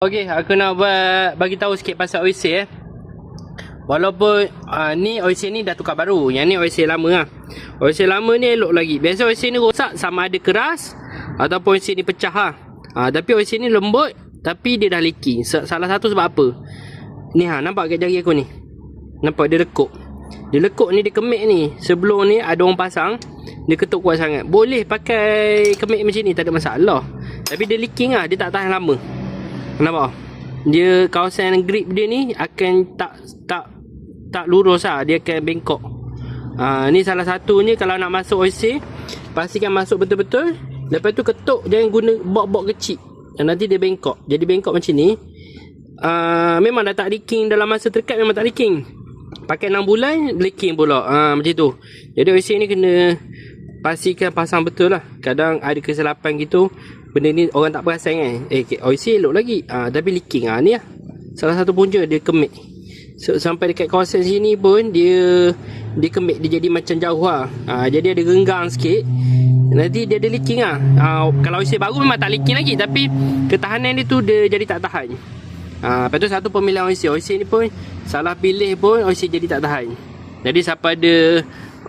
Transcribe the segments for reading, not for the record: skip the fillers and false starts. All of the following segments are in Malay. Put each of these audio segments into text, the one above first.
Okey, aku nak bagi tahu sikit pasal oil seal Walaupun ni oil seal ni dah tukar baru. Yang ni oil seal lama lah. Oil seal lama ni elok lagi. Biasa oil seal ni rosak sama ada keras ataupun oil seal ni pecah lah. Tapi oil seal ni lembut tapi dia dah leaking. Salah satu sebab apa? Ni nampak kat jari aku ni. Nampak dia lekuk. Dia lekuk ni, dia kemik ni. Sebelum ni ada orang pasang, dia ketuk kuat sangat. Boleh pakai kemik macam ni, tak ada masalah. Tapi dia leaking lah, dia tak tahan lama. Nampak? Dia kawasan grip dia ni akan tak lurus lah. Dia akan bengkok. Ni salah satunya. Kalau nak masuk oil seal, pastikan masuk betul-betul. Lepas tu ketuk, jangan guna bok-bok kecil. Nanti dia bengkok. Jadi bengkok macam ni. Memang dah tak leaking dalam masa terdekat, memang tak leaking. Pakai 6 bulan leaking pula. Macam tu. Jadi oil seal ni kena pastikan pasang betul lah. Kadang ada kesilapan gitu, benda ni orang tak perasan kan. Oil seal elok lagi, tapi leaking. Ni lah salah satu punca, dia kemik. Sampai dekat kawasan sini pun dia kemik, dia jadi macam jauh lah. Jadi ada renggang sikit. Nanti dia ada leaking lah. Kalau oil seal baru memang tak leaking lagi, tapi ketahanan dia tu dia jadi tak tahan. Lepas tu satu pemilihan oil seal. Oil seal ni pun salah pilih pun oil seal jadi tak tahan. Jadi siapa ada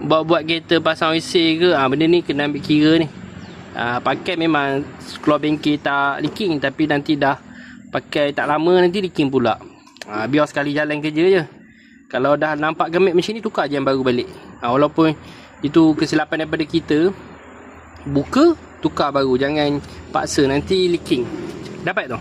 buat kereta pasang oil seal ke, benda ni kena ambil kira ni. Pakai memang keluar bengkel tak leaking, tapi nanti dah pakai tak lama nanti leaking pula. Biar sekali jalan kerja je. Kalau dah nampak gemik macam ni, tukar je yang baru balik. Walaupun itu kesilapan daripada kita, buka tukar baru, jangan paksa nanti leaking. Dapat tu.